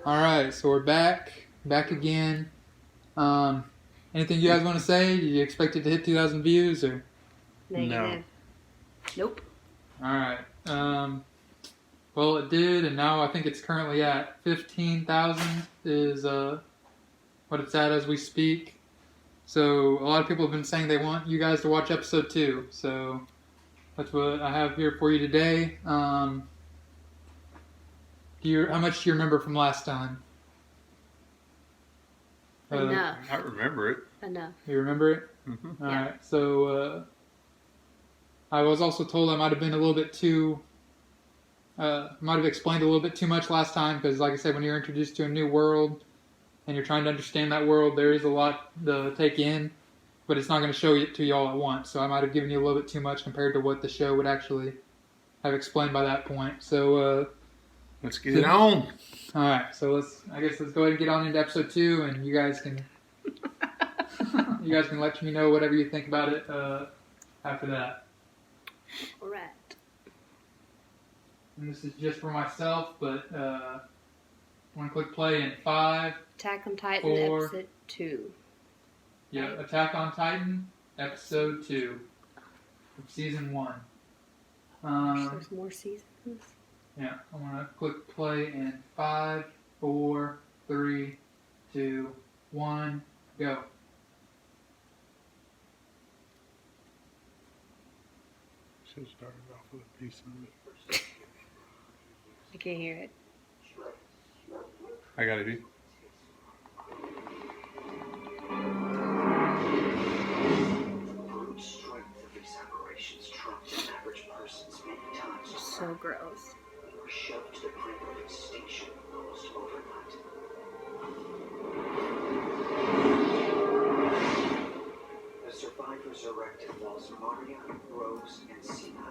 All right, so we're back again. Anything you guys want to say? Do you expect it to hit 2,000 views or? Negative. Nope. All right. Well, it did, and now I think it's currently at 15,000 is what it's at as we speak. So a lot of people have been saying they want you guys to watch episode 2. So that's what I have here for you today. How much do you remember from last time? Enough. I remember it. Enough. You remember it? Mm-hmm. All right. So I was also told I might have been a little bit too. Might have explained a little bit too much last time because, like I said, when you're introduced to a new world and you're trying to understand that world, there is a lot to take in, but it's not going to show it to you all at once. So I might have given you a little bit too much compared to what the show would actually have explained by that point. So let's get it on. All right, so let's go ahead and get on into episode 2, and you guys can let me know whatever you think about it after that. All right. And this is just for myself, but I'm going to click play in 5. Attack on Titan 4. episode 2. Yeah, Attack on Titan episode 2 of season 1. There's more seasons. Yeah, I'm going to click play in 5, 4, 3, 2, 1, go. Should have started off with a piece of it. I can't hear it. I got it. So gross. Were shoved to the brink of extinction almost overnight. The survivors erected walls Maria, Rose, and Sina,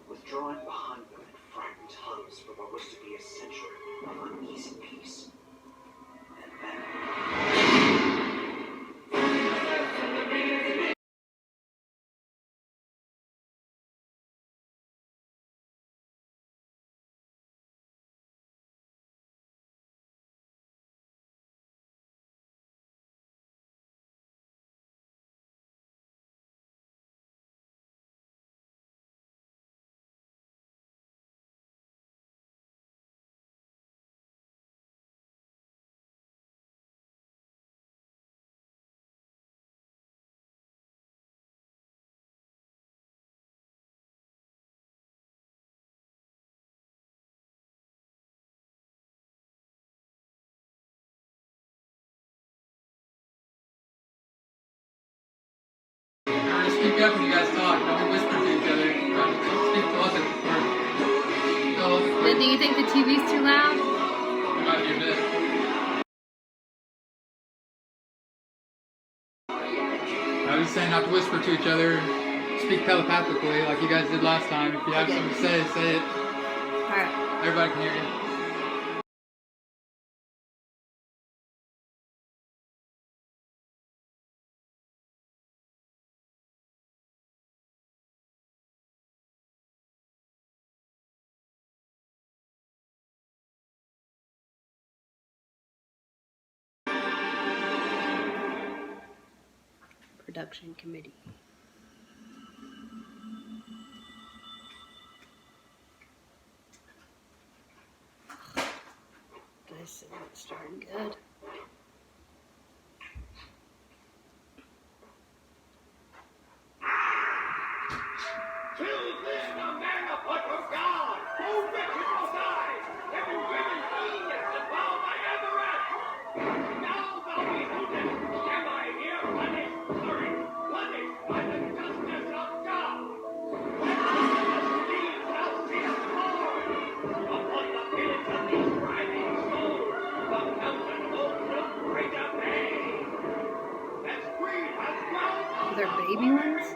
withdrawing behind them in frightened hugs for what was to be a century of uneasy peace. And then... Speak up when you guys talk. Don't whisper to each other. Speak closer. But do you think the TV's too loud? It might be a bit. I was saying not to whisper to each other. Speak telepathically like you guys did last time. If you have something to say, say it. Alright. Everybody can hear you. Production committee. This isn't starting good. Are there baby ones?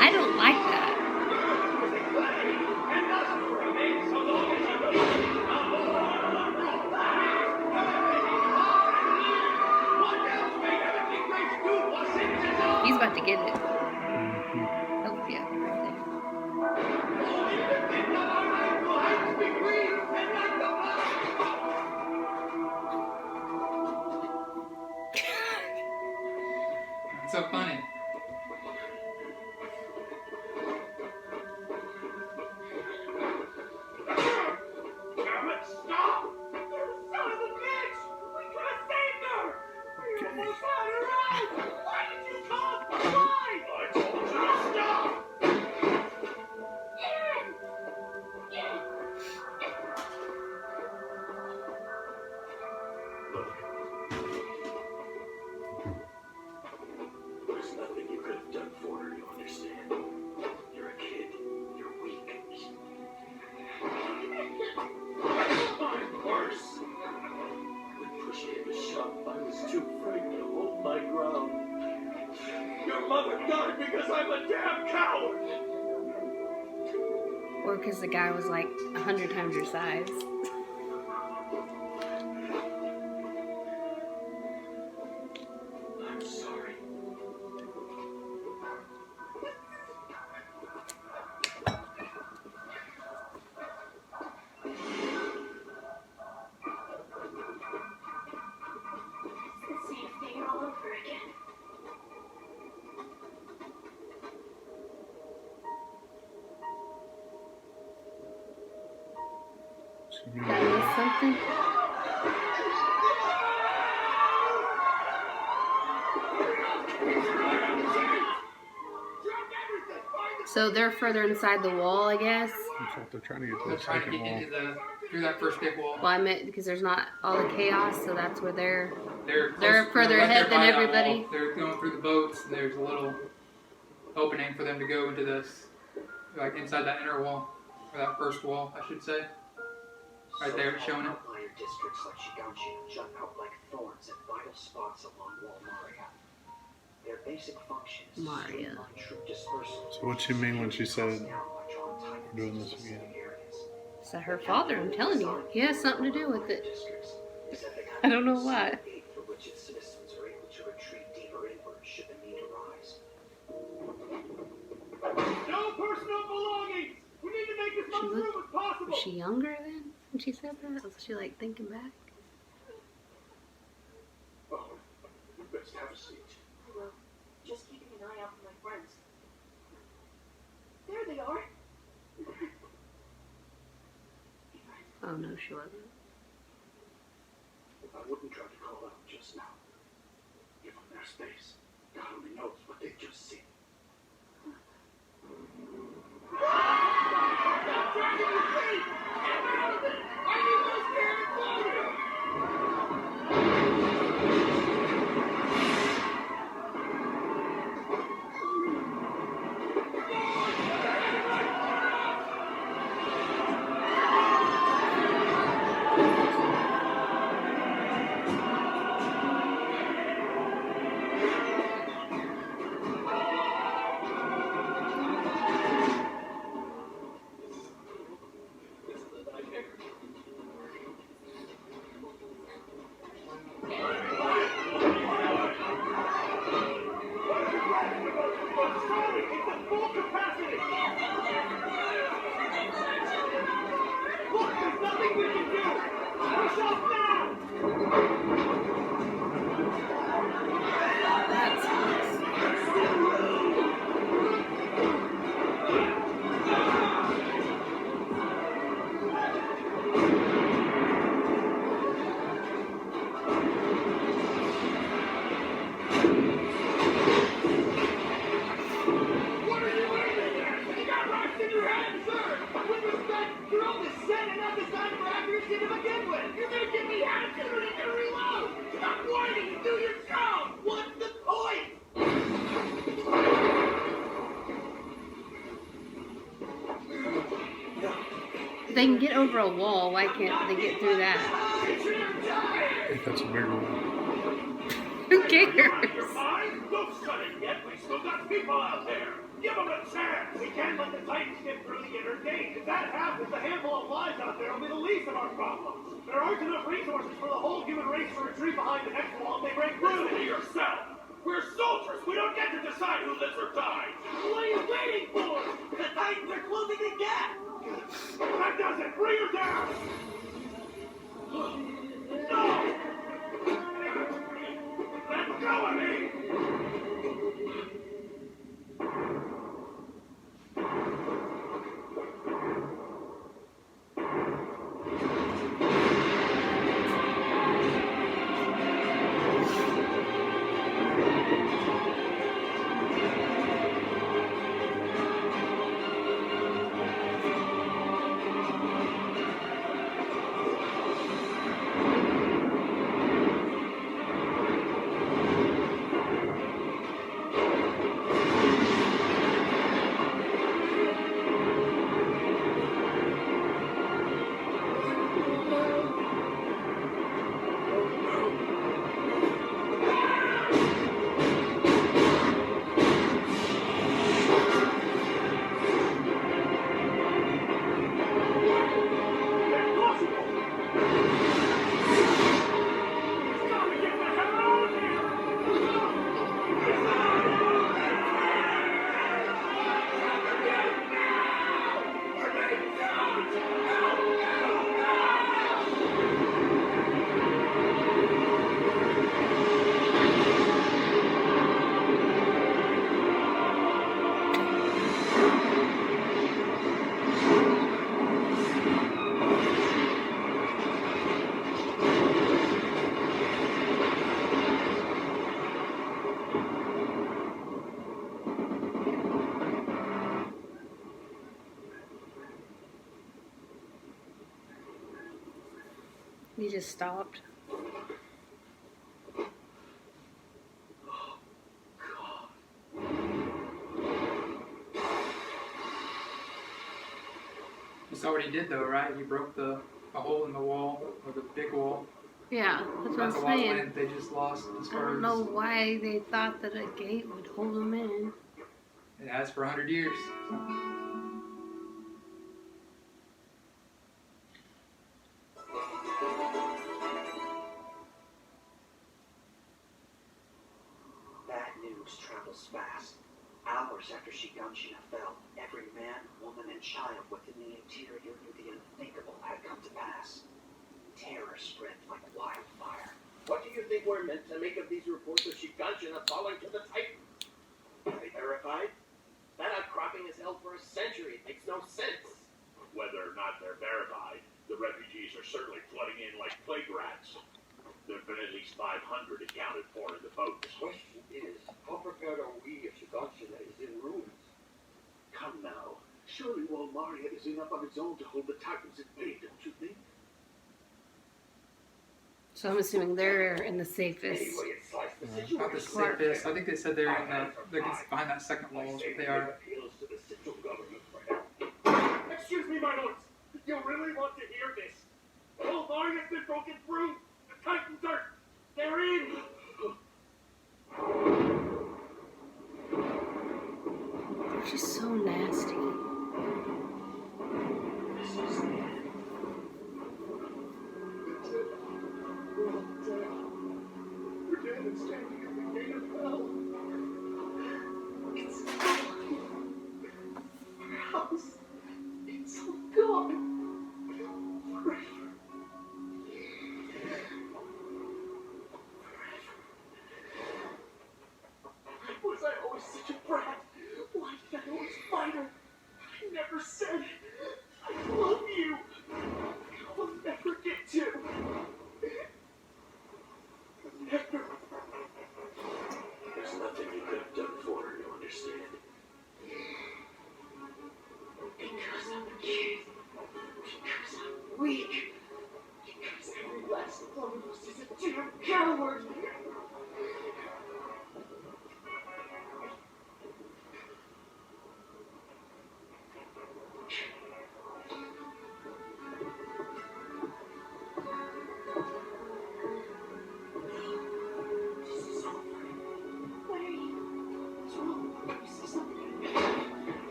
I don't like that. to get it. Mhm. Oh, yeah, right there. It's so funny. Damn it, stop! You son of a bitch! We could have saved her! We almost had her out! Why did you come? Why? I told you to stop! Look. There's nothing you could have done for her, you understand? You're a kid. You're weak. I'm worse. When push came to shove, I was too frightened to hold my ground. Your mother died because I'm a damn coward! Or because the guy was like 100 times your size. I'm sorry. The same thing all over again. She Did I miss something? So they're further inside the wall, I guess. I thought they're trying to get to They're the trying to second get wall. into through that first big wall. Well, I meant because there's not all the chaos, so that's where they're. They're further right there ahead than by that everybody. wall. They're going through the boats, and there's a little opening for them to go into this, like inside that inner wall, or that first wall, I should say. Right there, it's showing it. Outlier districts like Shiganshi jut out like thorns at vital spots along Wall Maria. Their basic function is to Maria. streamline troop dispersal. So what'd she mean when she said we're doing this again? Is that her father? I'm telling you, he has something to do with it. I don't know why. For which its citizens are able to retreat deeper inward should the need arise. No personal belongings! We need to make as much She room as possible! Was she younger then when she said that? Was she like thinking back? Oh, you best have a seat. I will. Just keeping an eye out for my friends. There they are. Oh no, she wasn't. I wouldn't try to call out just now. Give them their space. God only knows what they've just seen. Stop dragging your feet! Get out of it! I need those damn clothes! This is a nightmare. Sorry, it's at full capacity! Look, there's nothing we can do! Push off now! That sucks. What are you aiming at? You got rocks in your head, sir! With respect, you're on the set and not designed for accuracy to begin with! You're gonna give me attitude and you're gonna reload! Stop whining and do your job! What's the point? If they can get over a wall, why can't they get through that? I think that's a bigger one. Who Your cares? mind? Don't shut it yet. We still got people out there. Give them a chance. We can't let the Titans get through the inner gate. If that happens, a handful of lives out there will be the least of our problems. There aren't enough resources for the whole human race to retreat behind the next wall if they break through. Listen to yourself. We're soldiers! We don't get to decide who lives or dies! What are you waiting for? The Titans are closing the gap! That does it! Bring her down! No! Let go of me! He just stopped. You saw what he did though, right? He broke the hole in the wall, or the big wall. Yeah, that's what That's a I'm lot of saying. land they just lost as I far don't as know why they thought that a gate would hold them in. it has for 100 years. Bad news travels fast. Hours after Shiganshina fell, every man, woman, and child within the interior knew the unthinkable had come to pass. Terror spread like wildfire. What do you think we're meant to make of these reports of Shiganshina falling to the Titans? Are they verified? That outcropping has held for a century. It makes no sense. Whether or not they're verified, the refugees are certainly flooding in like plague rats. There have been at least 500 accounted for in the boats. The question is, how prepared are we if Shiganshina is in ruins? Come now. Surely Walmaria is enough on its own to hold the Titans at bay, don't you think? So I'm assuming they're in the safest. Anyway, it sliced the Not the situation. safest. I think they said they're in they're behind that second wall. Is what they are. Appeals to the central government for help. Excuse me, my lords. You really want to hear this? Walmaria's been broken through. The Titans they're in. They're just so nasty. This is the end. We're all dead. We're dead and standing at the gate of hell. It's gone. Our house, it's all gone. Forever. Was I always such a brat? Why did I always fight her? I never said I love you.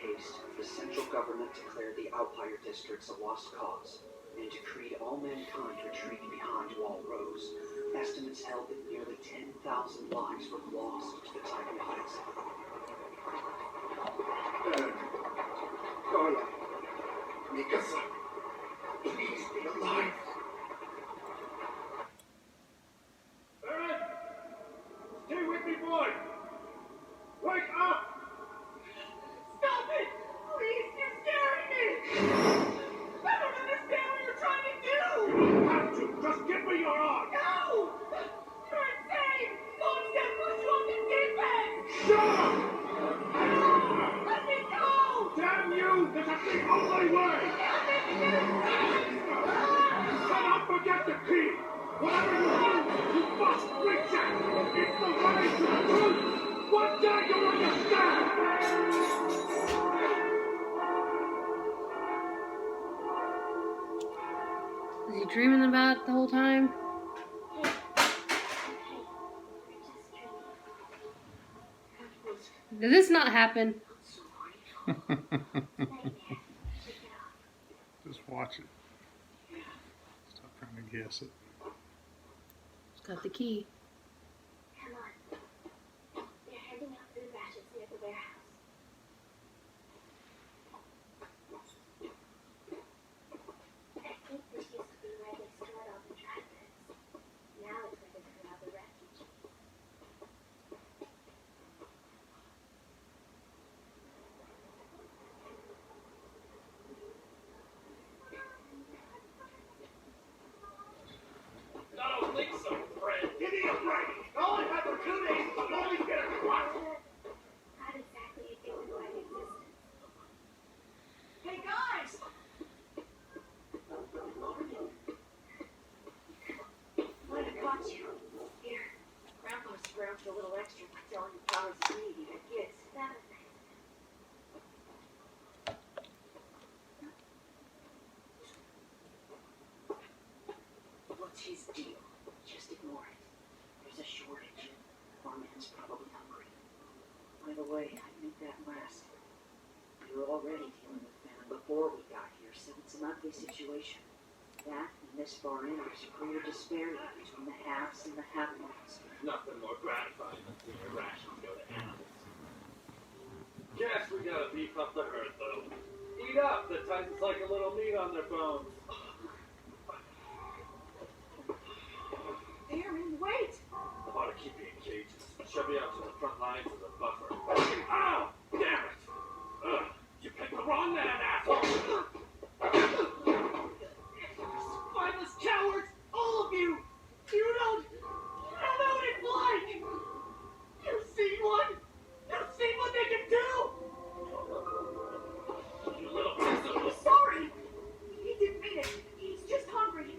haste, the central government declared the outlier districts a lost cause and decreed all mankind retreat behind Wall Rose. Estimates held that nearly 10,000 lives were lost to the Titan Heights. Carla, Mikasa, please be alive. Aaron! Stay with me, boy! Wake up! Stop it! Please, you're scaring me! I don't understand what you're trying to do! You don't have to! Just give me your arm! No! You're insane! Mom's gonna push you off the deep end! Shut up! Let me go! Damn you! This is the only way! Shut up or get the key! Whatever you do, you must reach it! It's the way to the truth! One day you'll understand! Is he dreaming about it the whole time? Hey. Okay. We're just dreaming. Did this not happen? Nightmare. Shake it off. Just watch it. Stop trying to guess it. It's got the key. Come on. They're heading out through the batches near the warehouse. I think this used to be where they stored all the dry goods. Now it's where they put all the refugees. I don't think so, friend. Give me a break! I only had for 2 days to only get a what? Not exactly a dignified existence. Hey guys! Might have caught you. Here, Grandpa scrounged a little extra by telling the powers of me to your kids. That was nice. What's his deal? Just ignore it. There's a shortage. Our man's probably hungry. By the way, I meant that last. We were already dealing with famine before we got here, so it's an ugly situation. That, and this far in, there's a greater disparity between the haves and the have-nots. Nothing more gratifying than seeing your rations go to animals. Guess we gotta beef up the herd, though. Eat up! The Titans like a little meat on their bones. Aaron, wait! I ought to keep you in cages. Shove you out to the front lines as a buffer. Ow! Damn it! Ugh, you picked the wrong man, asshole! Spineless cowards! All of you! You don't know what it's like! You've seen one! You've seen what they can do! You little piece of... Sorry! He didn't mean it. He's just hungry.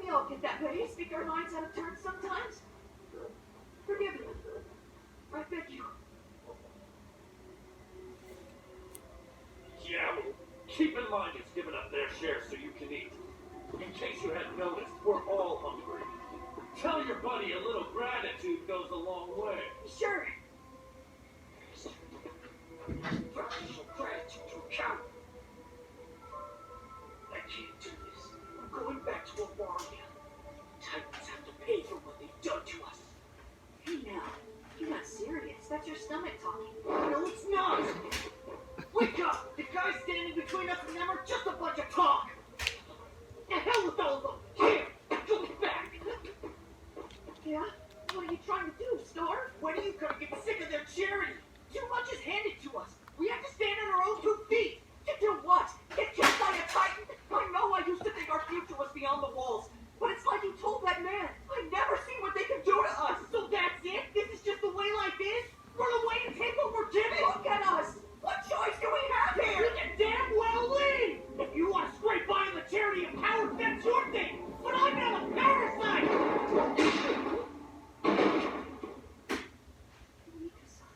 We all get that way. Speak our minds out of turn sometimes. Forgive me. I beg you. Yeah, well, keep in mind he's given up their share so you can eat. In case you hadn't noticed, we're all hungry. Tell your buddy a little gratitude goes a long way. Sure. Fractional gratitude to account. I can't do this. I'm going back to Avaria. Titans have to pay for what they've done to us. Hey now, you're not serious. That's your stomach talking. No, it's not! Wake up! The guys standing between us and them are just a bunch of talk! The hell with all of them! Here! Go back! Yeah? What are you trying to do, Starve? When are you gonna get sick of their charity? Too much is handed to us! We have to stand on our own 2 feet! To do what? Get killed by a Titan? I know I used to think our future was beyond the walls, but it's like you told that man. I've never seen what they can do to us! So that's it? This is just the way life is? Run away and take what we're given? Look at us! What choice do we have here? We can damn well leave! If you want to scrape by on the charity of power, that's your thing! But I'm not a parasite! Mikasa.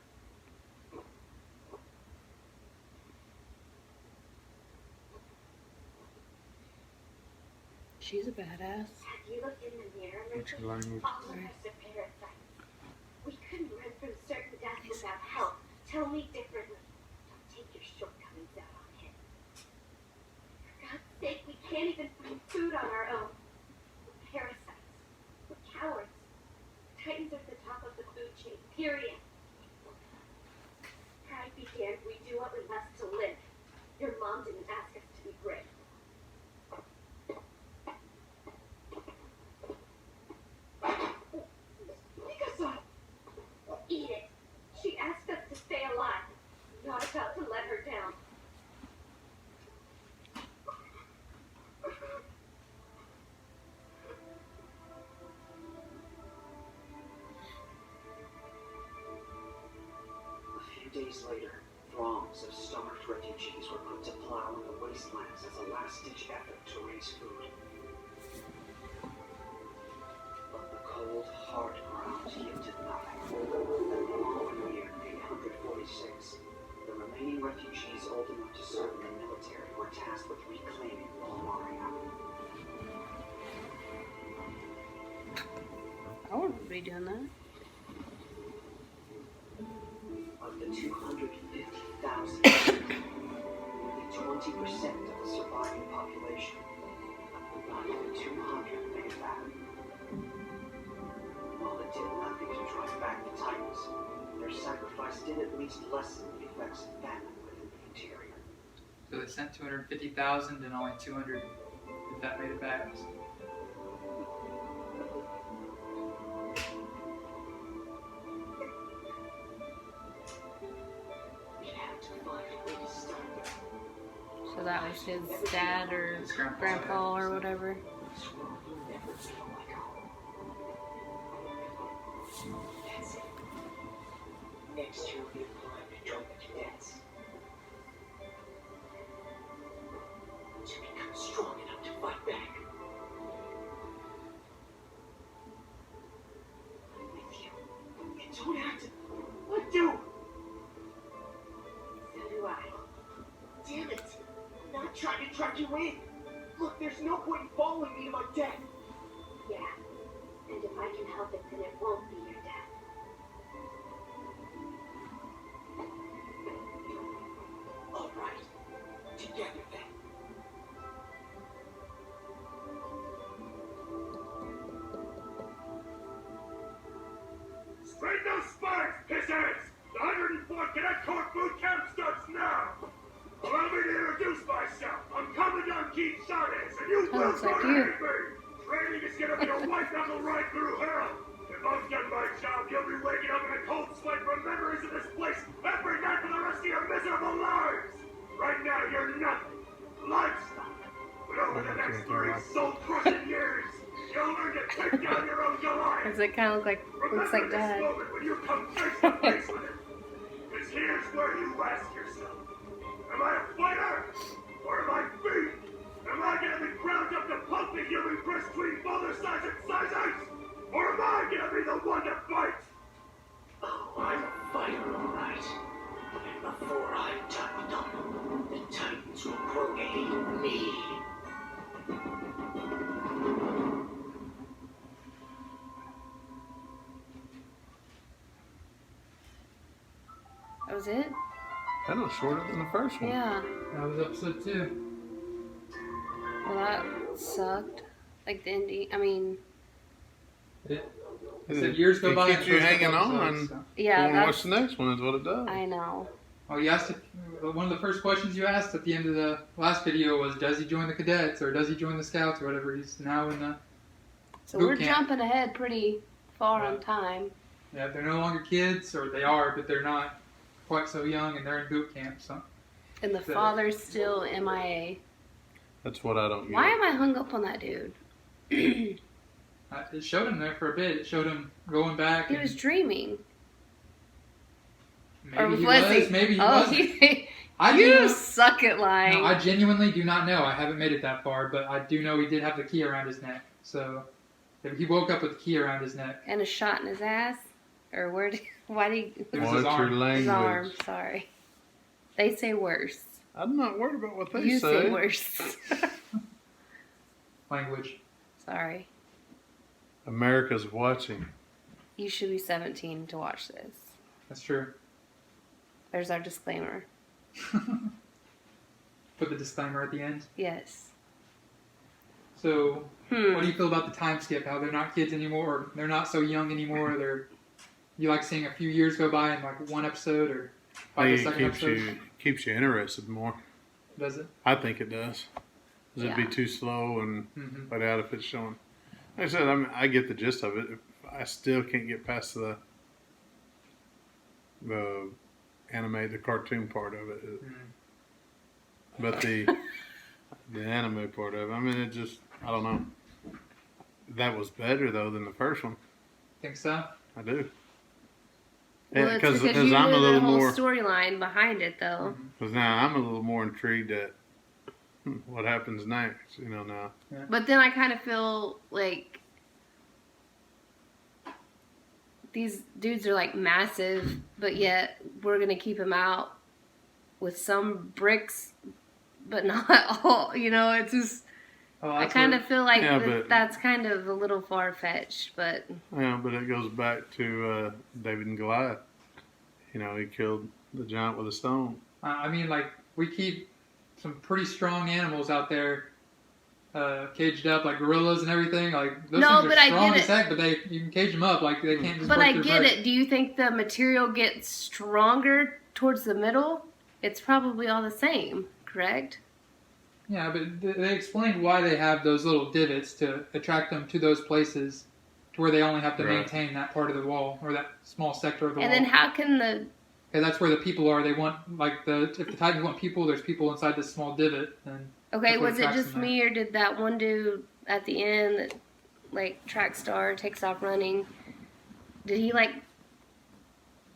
She's a badass. Have you looked in the mirror What's lately? your language? All of us are parasites. We couldn't run from certain death without help. Tell me differently. Don't take your short sake, we can't even find food on our own. We're parasites. We're cowards. Titans are at the top of the food chain, period. Pride began, we do what we must to live. Your mom didn't ask us to be brave. Mikasa! Eat it. She asked us to stay alive. Not about to let her down. A few days later, throngs of starved refugees were put to plow in the wastelands as a last-ditch effort to raise food. But the cold, hard ground yielded nothing. And the following year, 846, the remaining refugees old enough to serve in the military were tasked with reclaiming Palmaria. I wouldn't be doing that. Of the 250,000, nearly 20% of the surviving population, not even 200 made it back. While it did nothing to drive back the Titans, their sacrifice did at least lessen the effects of famine within the interior. So they sent 250,000 and only 200 if that made it back. We had to find a way to start there. So that was his dad or His grandpa. grandpa or whatever. This world will never feel like home. That's it. Next year we apply to join the cadets. To become strong enough to fight back. I'm with you. You don't have to. I do. So do I. Damn it! I'm not trying to drag you in. Look, there's no point in following me to my death. Yeah. And if I can help it, then it won't be your death. All right. Together then. Straight no spikes, pissers! The 104th Cadet Corps boot camp starts now! Allow me to introduce myself. I'm Commandant Keith Chavez, and you will Sounds like not you. hate me! Training is gonna be a white knuckle ride through hell! If I've done my job, you'll be waking up in a cold sweat from memories of this place every night for the rest of your miserable lives! Right now, you're nothing. Livestock. But over the next 3 soul-crushing years, you'll learn to take down your own Goliath! Does it kind of looks like Remember dad? this moment when you come face to face with it. Because here's where you ask yourself, am I a fighter? Or am I beat? Am I gonna be ground up to pulp the human breast between boulder size and size 8? Or am I gonna be the one to fight? Oh, I'm a fighter, all right. And before I'm done with them, the Titans will grow to hate me. That was it? That was shorter than the first one. Yeah. That was episode 2. Well, that sucked. Like the ending. I mean, It said years go It by. keeps and you the first hanging couple on. episodes, so. yeah, You want to watch that's. the next one is what it does. I know. Oh, you asked one of the first questions you asked at the end of the last video was, does he join the cadets or does he join the scouts or whatever? He's now in the. So Boot we're camp. jumping ahead pretty far Yeah. on time. Yeah, they're no longer kids, or they are, but they're not quite so young, and they're in boot camp. So And the father's still MIA. That's what I don't get. Why am I hung up on that dude? He it showed him there for a bit. It showed him going back. and was dreaming. maybe Or he was was. he? Maybe he Oh, wasn't. I do you know- suck at lying. No, I genuinely do not know. I haven't made it that far, but I do know he did have the key around his neck. So he woke up with the key around his neck. And a shot in his ass? Or where did, why did he, It was Watch his your arm. his arm, language. sorry. They say worse. I'm not worried about what they You say. say worse. Language. Sorry. America's watching. You should be 17 to watch this. That's true. There's our disclaimer. Put the disclaimer at the end. Yes. So, what do you feel about the time skip? How they're not kids anymore, or they're not so young anymore? You like seeing a few years go by in like one episode, or by the It second episode? keeps you interested more. Does it? I think it does. 'Cause it'd be Yeah. too slow and Mhm. let out if it's showing. Like I said, I get the gist of it. I still can't get past the the cartoon part of it. But the anime part of it, I mean, it just, I don't know. That was better though than the first one. Think so? I do. Well, it's Because because you I'm knew a the little whole more. storyline behind it, though. Because now I'm a little more intrigued at what happens next. You know now. But then I kind of feel like these dudes are like massive, but yet we're gonna keep them out with some bricks, but not all. You know, it's just. Oh, I that's kind what- of feel like Yeah, but- that's kind of a little far fetched, but Yeah, but it goes back to David and Goliath. You know, he killed the giant with a stone. I mean, like, we keep some pretty strong animals out there caged up, like gorillas and everything. Like, those No, things but are I strong get as it. heck, but you can cage them up. Like, they can't just but break I their get break. it. Do you think the material gets stronger towards the middle? It's probably all the same, correct? Yeah, but they explained why they have those little divots to attract them to those places to where they only have to Right. maintain that part of the wall or that small sector of the And wall. then how can the Because that's where the people are. They want, like, if the Titans want people, there's people inside this small divot. And okay, That's what was it attracts just them me or did that one dude at the end that like track star takes off running? Did he like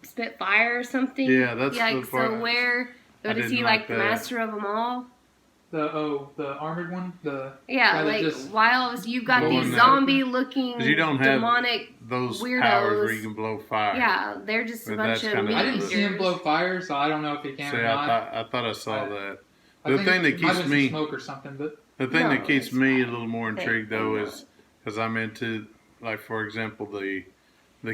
spit fire or something? Yeah, that's the like part so where I or is he didn't like like the that. master of them all? the armored one, Yeah, Yeah, they like just while you've got blow these in there. zombie looking 'Cause you don't have demonic Those Weirdos. powers where you can blow fire. yeah, they're just a But bunch that's of kinda- I didn't see him meat blow eaters. fire, so I don't know if he can See, or not. I thought I saw I- that. I The think thing that it might have keeps been me- some smoke or something, but The thing No, that keeps it's me a fine. little more intrigued though is because I'm into, like, for example, the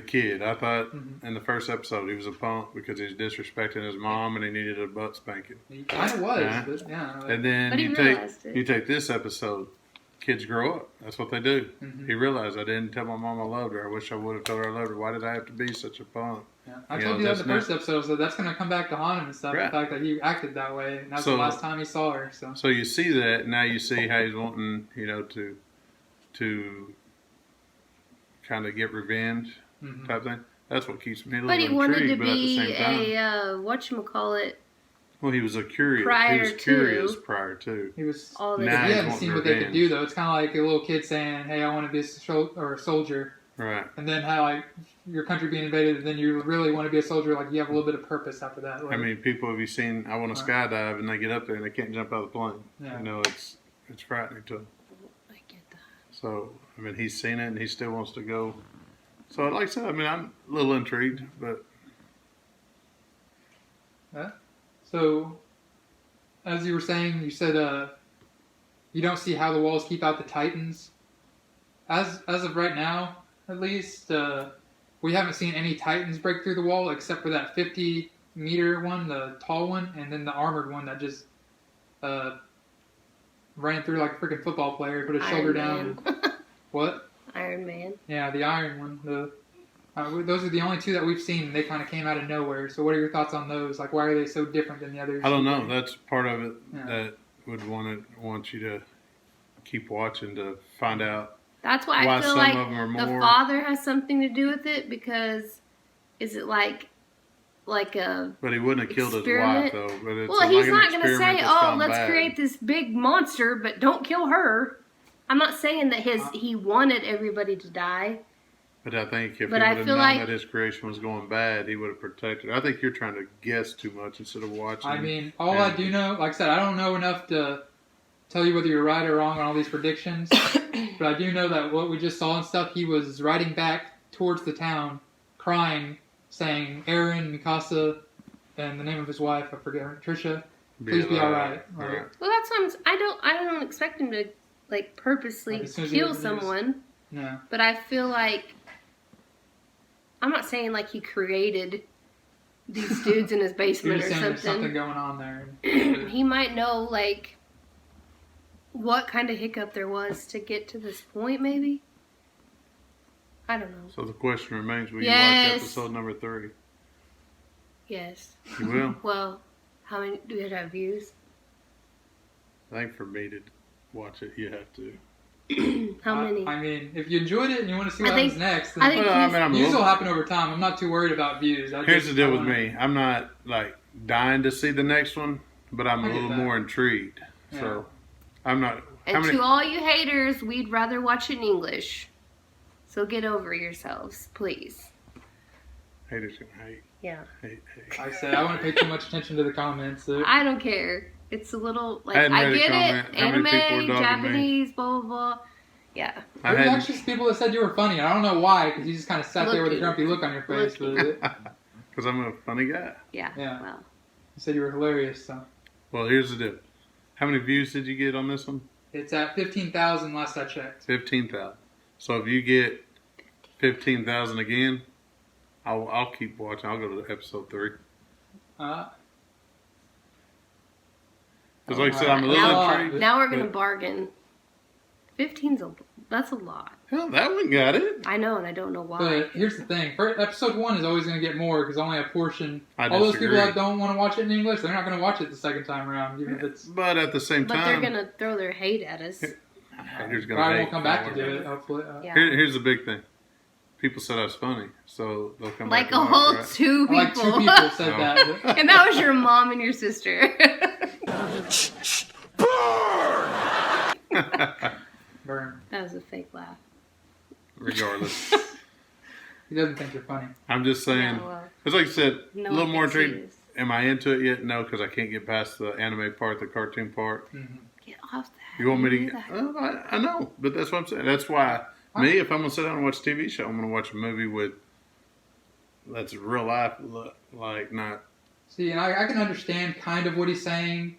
kid. I thought in the first episode he was a punk because he's disrespecting his mom and he needed a butt spanking. he kind of was. Yeah. But yeah, like, And then But he you realized take it. you take this episode, kids grow up. That's what they do. Mhm. He realized I didn't tell my mom I loved her. I wish I would have told her I loved her. Why did I have to be such a punk? yeah. I You told know, you that in the that's first episode, so that's going to come back to haunt him and stuff. Right. The fact that he acted that way, and that's So- the last time he saw her. So So you see that now. You see how he's wanting, you know, to kind of get revenge mhm. type thing. That's what keeps me a But he little wanted to intrigued. But at the be same time, a whatchamacallit well, he was a curious. prior he was to- curious prior to. he was. all this. Now If he's you haven't wanting seen what they could revenge. do, though, it's kind of like a little kid saying, "Hey, I want to be a soldier," Right. and then how like your country being invaded, and then you really want to be a soldier. Like you have a little bit of purpose after that. Like, I mean, people have you seen? I want to skydive, and they get up there and they can't jump out of the plane. Yeah. You know, it's frightening to them. I get that. So I mean, he's seen it and he still wants to go. So like I said, I mean, I'm a little intrigued, but So, as you were saying, you said you don't see how the walls keep out the Titans. As of right now, at least, we haven't seen any Titans break through the wall except for that 50-meter one, the tall one, and then the armored one that just ran through like a freaking football player, put his shoulder down. What? Iron Man. Yeah, the iron one. Those are the only two that we've seen. And they kind of came out of nowhere. So, what are your thoughts on those? Like, why are they so different than the others? I don't know. That's part of it Yeah. that would want you to keep watching to find out. That's why Why I feel some like of 'em are the more- father has something to do with it because is it like a But he wouldn't have killed Experiment? his wife though. But it's well, like he's an not going to experiment say, that's "Oh, gone let's bad. create this big monster, but don't kill her." I'm not saying that he wanted everybody to die. But I think if But he I would have feel known like- that his creation was going bad, he would have protected. I think you're trying to guess too much instead of watching. I mean, all I do know, like I said, I don't know enough to tell you whether you're right or wrong on all these predictions. But I do know that what we just saw and stuff, he was riding back towards the town, crying, saying, "Aaron, Mikasa, and the name of his wife, I forget her, Trisha, please be all right." Right. Well, that's what I don't expect him to like purposely Like, as soon as he kill hears the news. someone, Yeah. but I feel like I'm not saying like he created these dudes in his You're basement just or saying there's something something. going on there. He might know like what kind of hiccup there was to get to this point, maybe? I don't know. So the question remains, will Yes. you watch episode number 30? Yes. You will? Well, how many do it have views? I think for me to watch it, you have to. How many? I mean, if you enjoyed it and you want to see what I think- happens next, I then think Well, I mean, I'm a views will little, happen over time. I'm not too worried about views. here's the deal with me. I'm not like dying to see the next one, but I'm I a get little that. more intrigued. Yeah. So I'm not. How And many? to all you haters, we'd rather watch it in English. So get over yourselves, please. Haters gonna hate. Yeah. Hate. I said I wouldn't pay too much attention to the comments. I don't care. It's a little like I hadn't I read a get comment. it. How many people were Anime, dogging me? Japanese, blah blah blah. Yeah. I There was had actually people that said you were funny. I don't know why, because you just kind of sat there with a Looking. grumpy look on your face. But because I'm a funny guy. Yeah. Yeah. Well. you said you were hilarious. So Well, here's the deal. How many views did you get on this one? it's at 15,000 last I checked. 15,000. So if you get 15,000 again, I'll keep watching. I'll go to episode 3. Uh, Because like I said, I'm a little Now- intrigued. Now we're gonna but- bargain. that's a lot. Hell, that one got it. I know, and I don't know why. but here's the thing: for episode 1 is always going to get more because only a portion. I All those people disagree. that don't want to watch it in English, they're not going to watch it the second time around, even if it's. But at the same But time, they're gonna throw their hate at us. haters gonna Probably hate. won't come back to do it. Hopefully. Yeah. Here's the big thing. People said I was funny, so they'll come Like back. a and whole watch, right? two people. Like 2 people said No. that. but- And that was your mom and your sister. Burn. That was a fake laugh. Regardless, He doesn't think you're funny. I'm just saying. No, well, It's like I said, no a little one more thinks he intrigued. is. Am I into it yet? No, because I can't get past the anime part, the cartoon part. Get off that. You want me to? Do Get, that. I know, but that's what I'm saying. That's why me, if I'm gonna sit down and watch a TV show, I'm gonna watch a movie with that's real life, like not. See, and I can understand kind of what he's saying.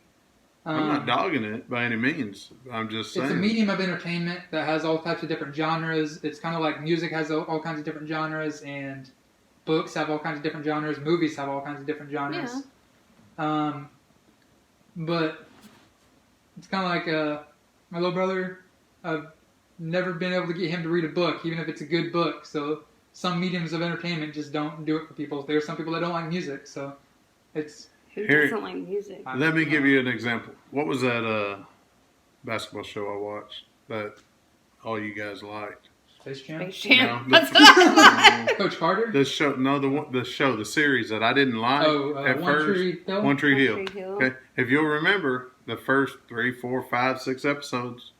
I'm not dogging it by any means. I'm just saying. It's a medium of entertainment that has all types of different genres. It's kind of like music has all kinds of different genres, and books have all kinds of different genres. Movies have all kinds of different genres. But it's kind of like my little brother. I've never been able to get him to read a book, even if it's a good book. So some mediums of entertainment just don't do it for people. There are some people that don't like music, so it's. Who Here- doesn't like music? Let me give you an example. What was that basketball show I watched that all you guys liked? Space Jam. Space Jam. No, the- Coach Carter. The show, no, the series that I didn't like at One first. Tree Hill. One Tree Hill. One Tree Hill. Okay, if you'll remember the first 3, 4, 5, 6 episodes,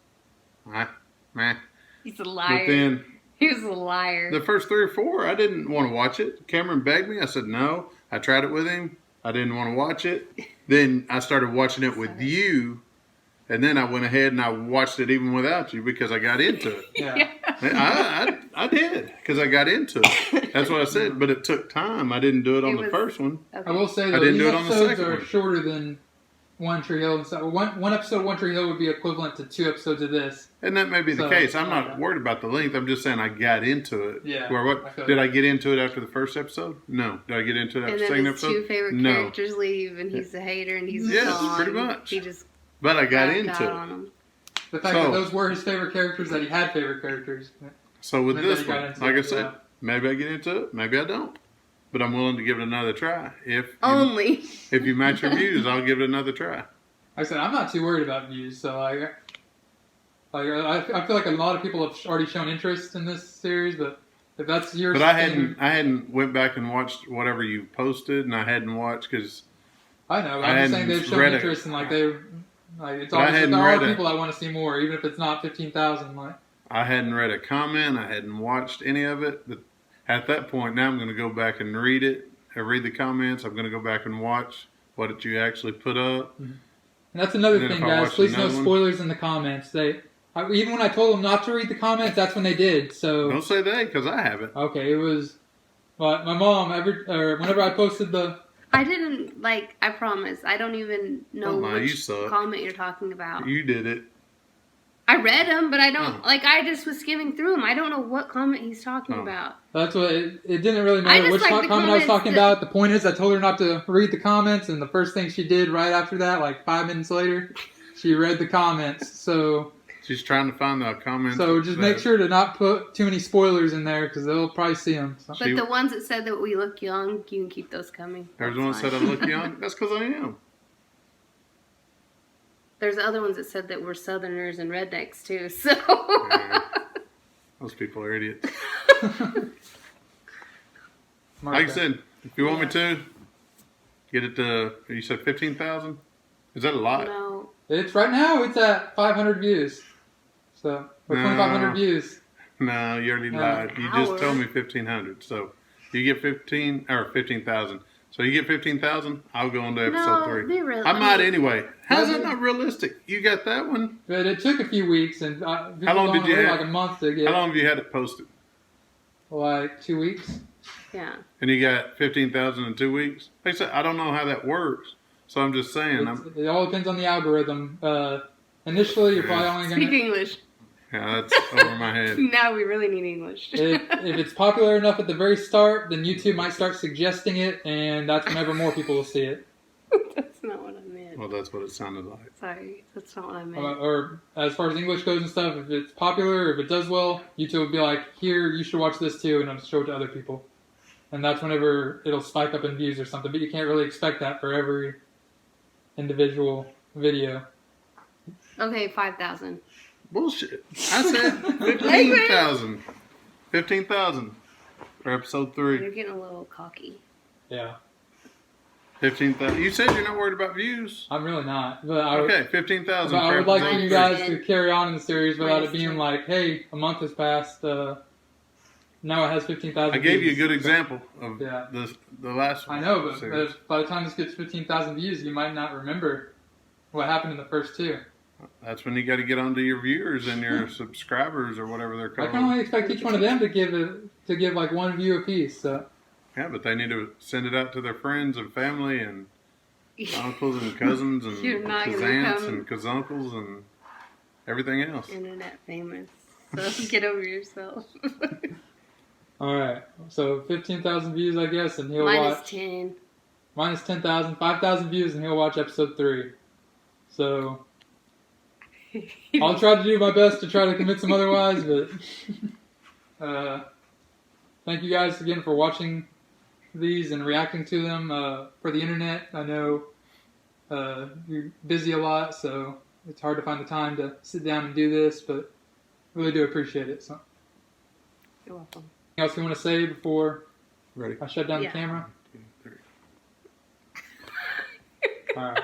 meh. He's a liar. But then He was a liar. the first 3 or 4, I didn't want to watch it. Cameron begged me. I said no. I tried it with him. I didn't want to watch it. Then I started watching it with you, and then I went ahead and I watched it even without you because I got into it. Yeah. I did because I got into it. That's what I said. But it took time. I didn't do it on It the was- first one. Okay. I will say I though, didn't these do it on the episodes second are one. shorter than One Tree Hill. So one episode of One Tree Hill would be equivalent to 2 episodes of this. And that may be the So, case. I'm not okay. worried about the length. I'm just saying I got into it. Yeah, Where I what feel did you. I get into it after the first episode? No. Did I get into it after and the then second his episode? 2 favorite No. characters leave, and he's a hater, and he's Yes, gone. pretty much. He just But I got backed into out it. on him. The fact So- that those were his favorite characters, that he had favorite characters. So with Maybe this you got one, into like it, I said, yeah. maybe I get into it, maybe I don't. But I'm willing to give it another try. If Only. you match your views, I'll give it another try. Like I said, I'm not too worried about views. So I feel like a lot of people have already shown interest in this series, but if that's your But I thing- hadn't went back and watched whatever you posted, and I hadn't watched because I know. But I I'm just saying hadn't they've shown read it. interest in like they like it's But I obviously hadn't there are read it. people that want to see more, even if it's not 15,000. Like I hadn't read a comment, I hadn't watched any of it. But at that point, now I'm going to go back and read it, read the comments. I'm going to go back and watch what you actually put up. And that's another And then thing, if I guys. watch Please no another one- spoilers in the comments. Even when I told them not to read the comments, that's when they did. So Don't say they, because I haven't. okay, it was. But my mom whenever I posted the I didn't, I promise. I don't even know Oh my, you which suck. comment you're talking about. You did it. I read them, but I don't, Oh. I just was skimming through them. I don't know what comment he's talking Oh. about. that's what it didn't really I matter just which like the comment I was comments talking that- about. The point is, I told her not to read the comments, and the first thing she did right after that, like 5 minutes later, She read the comments, so She's trying to find the comments. just make sure to not put too many spoilers in there because they'll probably see them. So. But the ones that said that we look young, you can keep those coming. There's That's one that said I fine. look young. That's because I am. There's other ones that said that we're Southerners and rednecks too. So Yeah. Those people are idiots. Like I said, if you want me to, get it to, you said 15,000? Is that a lot? no, It's right now. It's at 500 views. So or No. 2,500 views. No, you already lied. You hour. just told me 1,500. So you get 15,000. So you get 15,000. I'll go on to episode no, 3. be real. I might mean, anyway. How's that not realistic? You got that one. But it took a few weeks, and people long don't did you wait have- like a month to get How long have you had it posted? like 2 weeks. Yeah. And you got 15,000 in 2 weeks? Like I said, I don't know how that works. So I'm just saying. It all depends on the algorithm. Initially, you're probably only Speak going to. English. Yeah, that's over my head. Now we really need English. If it's popular enough at the very start, then YouTube might start suggesting it, and that's whenever more people will see it. That's not what I meant. Well, that's what it sounded like. Sorry, that's not what I meant. Or as far as English goes and stuff, if it's popular, if it does well, YouTube will be like, here, you should watch this too, and it'll show it to other people. And that's whenever it'll spike up in views or something. But you can't really expect that for every individual video. Okay, 5,000. Bullshit. I said 15,000. 15,000 for episode You're 3. getting a little cocky. Yeah, 15,000. You said you're not worried about views. I'm really not. But I would, Okay, 15,000 but I for would like for episode you 3. guys to carry on in the series without it Minus being 10. like, hey, a month has passed. Now it has 15,000 I gave you a views. good example of Yeah. the last one. I know, but series. by the time this gets 15,000 views, you might not remember what happened in the first 2. That's when you got to get onto your viewers and your subscribers or whatever they're I called. can only expect each one of them to give like 1 view apiece. So Yeah, but they need to send it out to their friends and family and uncles and cousins and You're not gonna aunts become- and cousuncles and everything else. Internet famous. So get over yourself. all right, so 15,000 views, I guess, and he'll Minus watch 10. minus 10,000, 5,000 views, and he'll watch episode 3. So I'll try to do my best to try to convince him otherwise, but thank you guys again for watching these and reacting to them for the internet. I know you're busy a lot, so it's hard to find the time to sit down and do this, but really do appreciate it. So, You're welcome. anything else you want to say before Ready? I shut down Yeah. the camera? 2, 3. All right.